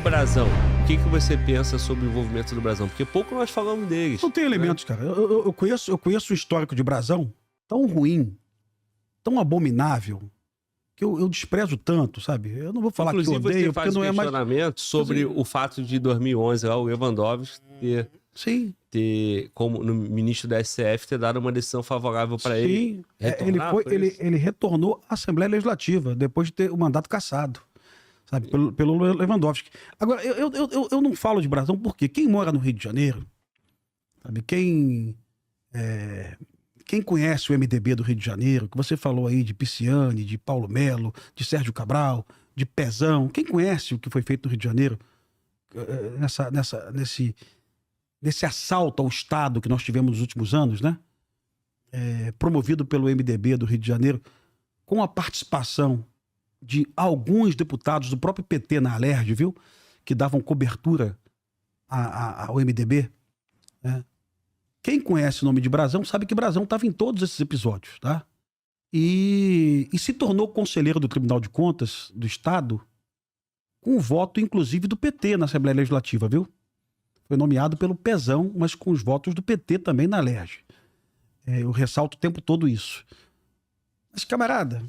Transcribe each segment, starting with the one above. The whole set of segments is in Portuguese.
Brasão, o que você pensa sobre o envolvimento do Brasão? Porque pouco nós falamos deles. Não tem elementos, cara. Eu conheço o histórico de Brasão tão ruim, tão abominável, que eu desprezo tanto, sabe? Eu não vou falar Inclusive, que eu odeio, você faz porque não é mais... questionamento sobre o fato de 2011 lá, o Lewandowski Sim. como no ministro da STF, ter dado uma decisão favorável para ele. Sim, ele retornou à Assembleia Legislativa depois de ter o mandato cassado, sabe, pelo Lewandowski. Agora, eu não falo de Brasão porque quem mora no Rio de Janeiro, sabe, quem conhece o MDB do Rio de Janeiro, que você falou aí de Pisciani, de Paulo Melo, de Sérgio Cabral, de Pezão, quem conhece o que foi feito no Rio de Janeiro nesse assalto ao Estado que nós tivemos nos últimos anos, né? Promovido pelo MDB do Rio de Janeiro, com a participação de alguns deputados do próprio PT na Alerj, viu? Que davam cobertura ao MDB, né? Quem conhece o nome de Brasão sabe que Brasão estava em todos esses episódios, tá? E se tornou conselheiro do Tribunal de Contas do Estado com o voto, inclusive, do PT na Assembleia Legislativa, viu? Foi nomeado pelo Pezão, mas com os votos do PT também na Alerj. Eu ressalto o tempo todo isso. Mas, camarada,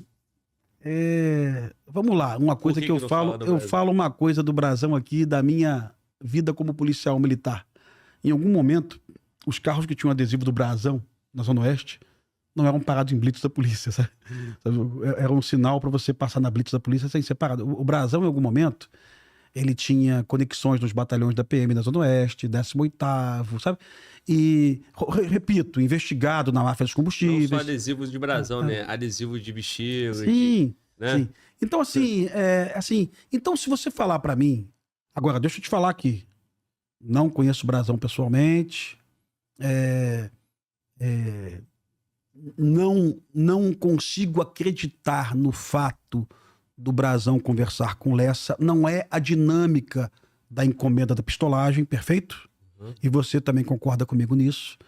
vamos lá. Uma coisa que eu falo, falo uma coisa do Brasão aqui, da minha vida como policial militar. Em algum momento, os carros que tinham adesivo do Brasão, na Zona Oeste, não eram parados em blitz da polícia, sabe? Era um sinal para você passar na blitz da polícia sem ser parado. O Brasão, em algum momento, ele tinha conexões nos batalhões da PM da Zona Oeste, 18º, sabe? E, repito, investigado na máfia dos combustíveis. Não só adesivos de Brasão, né? Adesivos de bexiga. Sim, né? sim. Então, então, se você falar para mim... Agora, deixa eu te falar aqui. Não conheço o Brasão pessoalmente. Não consigo acreditar no fato do Brasão conversar com Lessa. Não é a dinâmica da encomenda da pistolagem, perfeito? E você também concorda comigo nisso.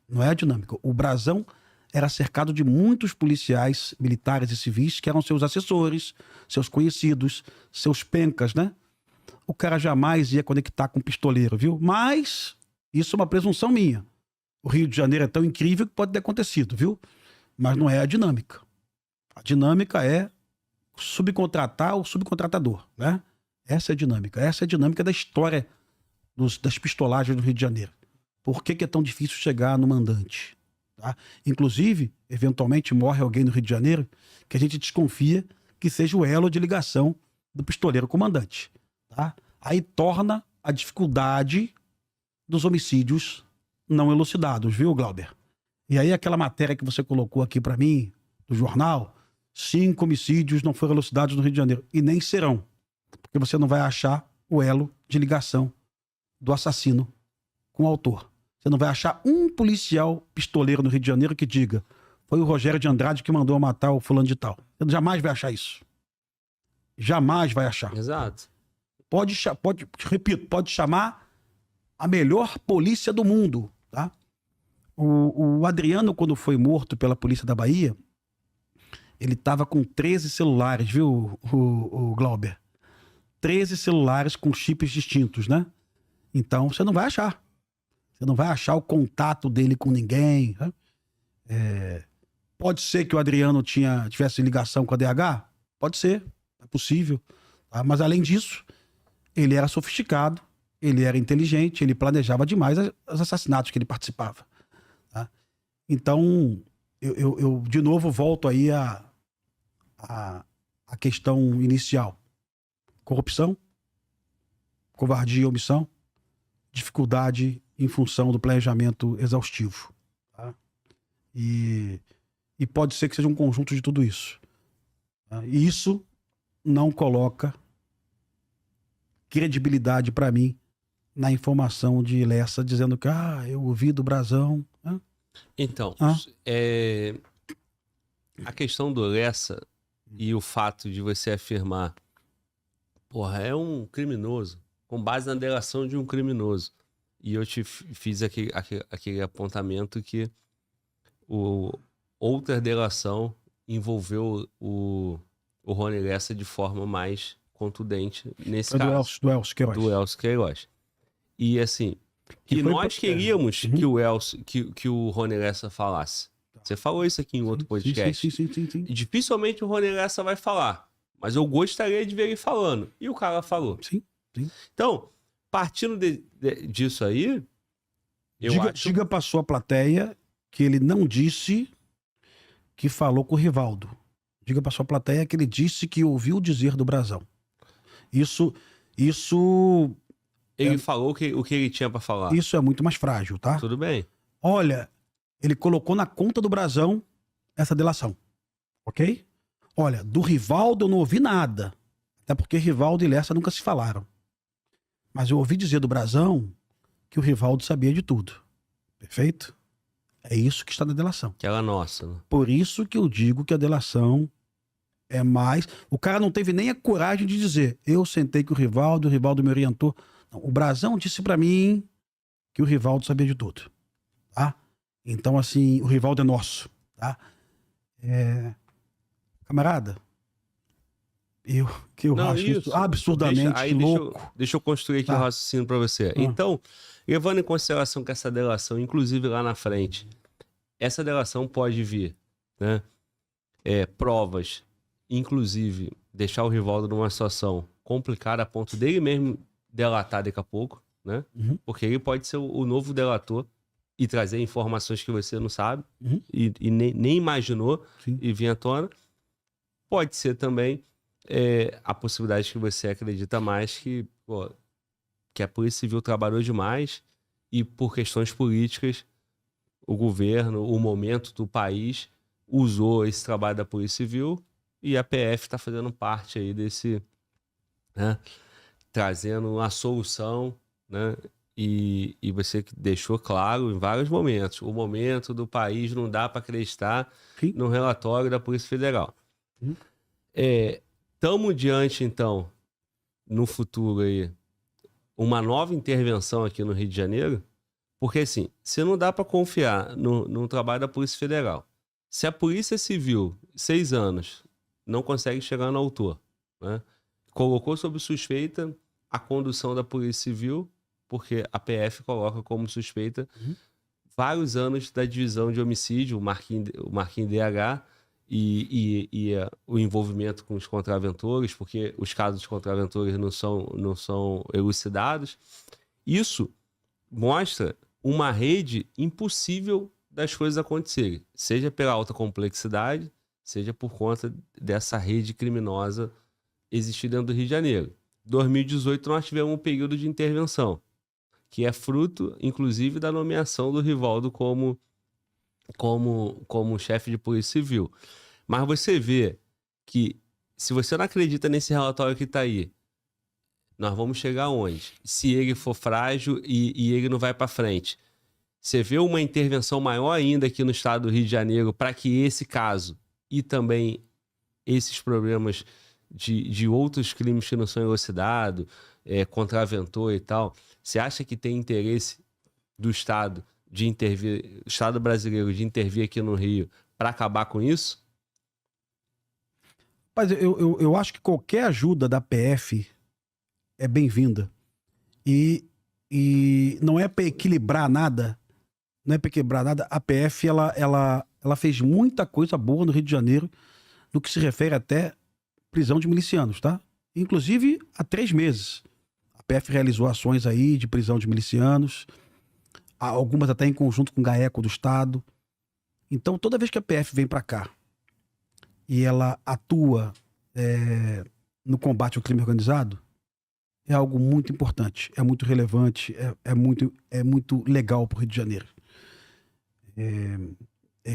Não é a dinâmica. O Brasão era cercado de muitos policiais militares e civis que eram seus assessores, seus conhecidos, seus pencas, né? O cara jamais ia conectar com um pistoleiro, viu? Mas isso é uma presunção minha. O Rio de Janeiro é tão incrível que pode ter acontecido, viu? Mas não é a dinâmica. A dinâmica é subcontratar o subcontratador, né? Essa é a dinâmica. Essa é a dinâmica da história das pistolagens do Rio de Janeiro. Por que é tão difícil chegar no mandante? Tá? Inclusive, eventualmente morre alguém no Rio de Janeiro que a gente desconfia que seja o elo de ligação do pistoleiro comandante. Tá? Aí torna a dificuldade dos homicídios não elucidados, viu, Glauber? E aí aquela matéria que você colocou aqui para mim, do jornal, 5 homicídios não foram elucidados no Rio de Janeiro. E nem serão, porque você não vai achar o elo de ligação do assassino com o autor. Você não vai achar um policial pistoleiro no Rio de Janeiro que diga: foi o Rogério de Andrade que mandou matar o fulano de tal. Você jamais vai achar isso. Jamais vai achar. Exato. Repito, pode chamar a melhor polícia do mundo, tá? O Adriano, quando foi morto pela polícia da Bahia, ele estava com 13 celulares, viu, o Glauber? 13 celulares com chips distintos, né? Então, você não vai achar. Você não vai achar o contato dele com ninguém. Né? Pode ser que o Adriano tivesse ligação com a DH? Pode ser, é possível. Tá? Mas, além disso, ele era sofisticado, ele era inteligente, ele planejava demais os assassinatos que ele participava. Tá? Então, eu de novo volto aí à questão inicial. Corrupção, covardia e omissão, dificuldade em função do planejamento exaustivo. Tá? E pode ser que seja um conjunto de tudo isso. Tá? E isso não coloca credibilidade para mim na informação de Lessa dizendo que eu ouvi do Brasão. Então, a questão do Lessa e o fato de você afirmar, porra, é um criminoso, com base na delação de um criminoso. E eu te fiz aquele apontamento que outra delação envolveu o Rony Lessa de forma mais contundente nesse Foi caso. do Elcio Queiroz. Do Elcio Queiroz. E assim, Que e foi nós queríamos Uhum. que o Elcio, que o Rony Lessa falasse. Você falou isso aqui em outro podcast. Sim. E dificilmente o Rony Lessa vai falar. Mas eu gostaria de ver ele falando. E o cara falou. Sim. Então, partindo disso aí, Diga pra sua plateia que ele não disse que falou com o Rivaldo. Diga pra sua plateia que ele disse que ouviu dizer do Brasão. Isso Ele falou o que ele tinha pra falar. é muito mais frágil, tá? Tudo bem. Olha, ele colocou na conta do Brasão essa delação, ok? Olha, do Rivaldo eu não ouvi nada, até porque Rivaldo e Lessa nunca se falaram. Mas eu ouvi dizer do Brasão que o Rivaldo sabia de tudo, perfeito? É isso que está na delação. Aquela nossa, né? Por isso que eu digo que a delação é mais... O cara não teve nem a coragem de dizer, eu sentei com o Rivaldo me orientou. Não, o Brasão disse pra mim que o Rivaldo sabia de tudo, tá? Então, assim, o Rivaldo é nosso, tá? Camarada, eu Não, acho isso absurdamente louco. Deixa eu construir aqui Tá. o raciocínio pra você. Então, levando em consideração que essa delação, inclusive lá na frente, essa delação pode vir, né? Provas, inclusive, deixar o Rivaldo numa situação complicada a ponto dele mesmo delatar daqui a pouco, né? Uhum. Porque ele pode ser o novo delator e trazer informações que você não sabe Uhum. e nem imaginou Sim. e vir à tona. Pode ser também a possibilidade que você acredita mais que a Polícia Civil trabalhou demais e por questões políticas o governo, o momento do país usou esse trabalho da Polícia Civil e a PF está fazendo parte aí desse, né, trazendo a solução, né, e você deixou claro em vários momentos, o momento do país não dá para acreditar Sim. no relatório da Polícia Federal. Estamos diante, então, no futuro aí, uma nova intervenção aqui no Rio de Janeiro, porque assim, se não dá para confiar no trabalho da Polícia Federal, se a Polícia Civil, 6 anos, não consegue chegar no autor, né, colocou sob suspeita a condução da Polícia Civil, porque a PF coloca como suspeita vários anos da divisão de homicídio, o Marquinhos DH, e o envolvimento com os contraventores, porque os casos de contraventores não são elucidados. Isso mostra uma rede impossível das coisas acontecerem, seja pela alta complexidade, seja por conta dessa rede criminosa existir dentro do Rio de Janeiro. 2018 nós tivemos um período de intervenção, que é fruto, inclusive, da nomeação do Rivaldo como chefe de Polícia Civil. Mas você vê que, se você não acredita nesse relatório que está aí, nós vamos chegar aonde? Se ele for frágil e ele não vai para frente. Você vê uma intervenção maior ainda aqui no estado do Rio de Janeiro para que esse caso e também esses problemas de outros crimes que não são elucidados, contraventor e tal, você acha que tem interesse do Estado de intervir, o Estado brasileiro de intervir aqui no Rio para acabar com isso? Mas eu acho que qualquer ajuda da PF é bem-vinda. E não é para equilibrar nada. Não é para equilibrar nada. A PF, ela fez muita coisa boa no Rio de Janeiro, no que se refere até prisão de milicianos, tá? Inclusive, há 3 meses. A PF realizou ações aí de prisão de milicianos, algumas até em conjunto com o GAECO do Estado. Então, toda vez que a PF vem para cá e ela atua no combate ao crime organizado, é algo muito importante, é muito relevante, é muito legal para o Rio de Janeiro.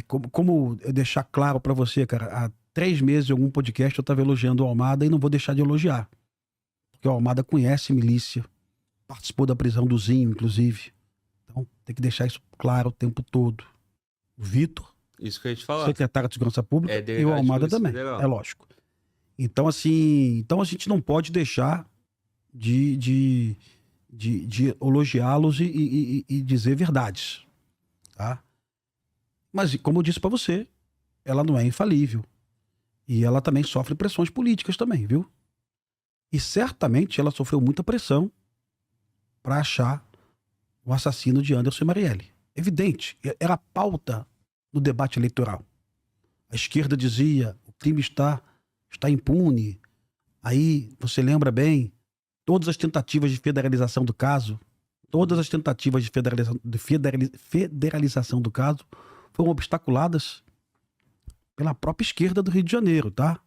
Como eu deixar claro para você, cara, há 3 meses em algum podcast eu estava elogiando o Almada e não vou deixar de elogiar. Porque o Almada conhece milícia, participou da prisão do Zinho, inclusive. Então tem que deixar isso claro o tempo todo. O Vitor, isso que eu ia te falar, secretário de Segurança Pública, e o Almada também, é lógico. Então, assim, a gente não pode deixar de elogiá-los e dizer verdades, tá? Mas, como eu disse para você, ela não é infalível. E ela também sofre pressões políticas também, viu? E certamente ela sofreu muita pressão para achar o assassino de Anderson e Marielle. Evidente, era pauta no debate eleitoral. A esquerda dizia, o crime está impune. Aí, você lembra bem, todas as tentativas de federalização do caso, federalização do caso foram obstaculadas pela própria esquerda do Rio de Janeiro, tá?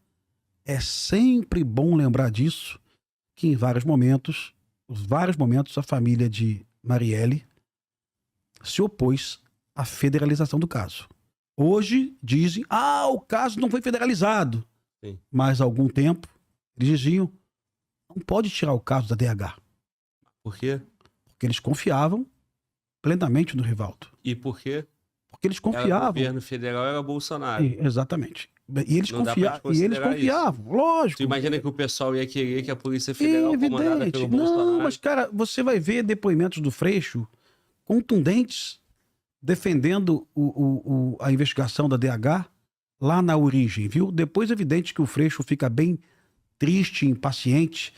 É sempre bom lembrar disso, que em vários momentos, a família de Marielle se opôs à federalização do caso. Hoje dizem, o caso não foi federalizado. Sim. Mas há algum tempo, eles diziam, não pode tirar o caso da DH. Por quê? Porque eles confiavam plenamente no Rivaldo. E por quê? Porque eles confiavam. O governo federal era Bolsonaro. Exatamente. E eles Não dá pra confiavam, lógico. Tu imagina que o pessoal ia querer que a Polícia Federal comandada pelo Bolsonaro... Não, mas cara, você vai ver depoimentos do Freixo contundentes defendendo a investigação da DH lá na origem, viu? Depois é evidente que o Freixo fica bem triste, impaciente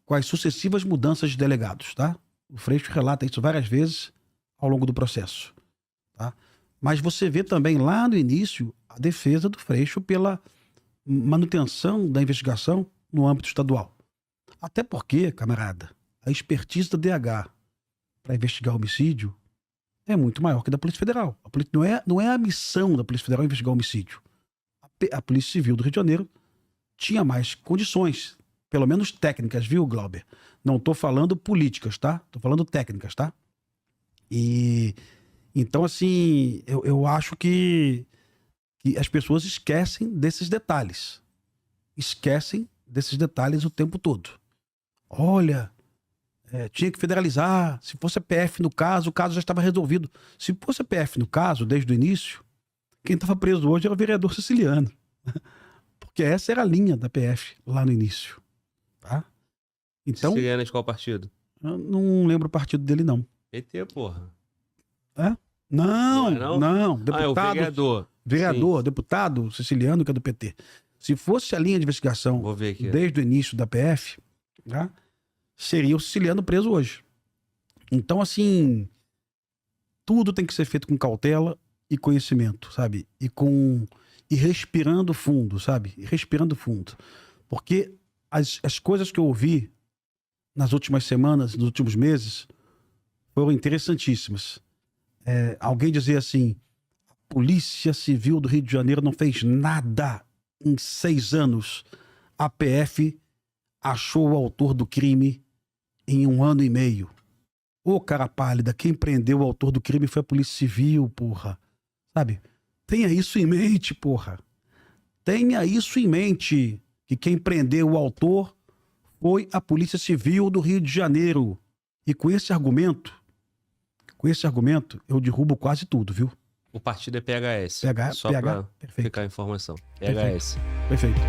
com as sucessivas mudanças de delegados, tá? O Freixo relata isso várias vezes ao longo do processo, tá? Mas você vê também lá no início a defesa do Freixo pela manutenção da investigação no âmbito estadual. Até porque, camarada, a expertise da DH para investigar homicídio é muito maior que da Polícia Federal. Não é a missão da Polícia Federal investigar homicídio. A Polícia Civil do Rio de Janeiro tinha mais condições, pelo menos técnicas, viu, Glauber? Não estou falando políticas, tá? Estou falando técnicas, tá? E então, assim, eu acho que as pessoas esquecem desses detalhes. Esquecem desses detalhes o tempo todo. Olha, tinha que federalizar. Se fosse a PF no caso, o caso já estava resolvido. Se fosse a PF no caso, desde o início, quem estava preso hoje era o vereador Siciliano. Porque essa era a linha da PF lá no início. Tá? Então, Siciliano é de qual partido? Eu não lembro o partido dele, não. PT, porra. É? Não. É o vereador. Vereador, deputado Siciliano, que é do PT. Se fosse a linha de investigação Vou ver aqui. desde o início da PF, tá? Seria o Siciliano preso hoje. Então, assim, tudo tem que ser feito com cautela e conhecimento, sabe? E respirando fundo, sabe? E respirando fundo. Porque as coisas que eu ouvi nas últimas semanas, nos últimos meses, foram interessantíssimas. Alguém dizia assim, a Polícia Civil do Rio de Janeiro não fez nada em 6 anos. A PF achou o autor do crime em 1 ano e meio. Ô, cara pálida, quem prendeu o autor do crime foi a Polícia Civil, porra. Sabe? Tenha isso em mente, porra. Tenha isso em mente, que quem prendeu o autor foi a Polícia Civil do Rio de Janeiro. E com esse argumento, eu derrubo quase tudo, viu? O partido é PHS. PH, só PH, pra perfeito. ficar a informação. PHS. Perfeito.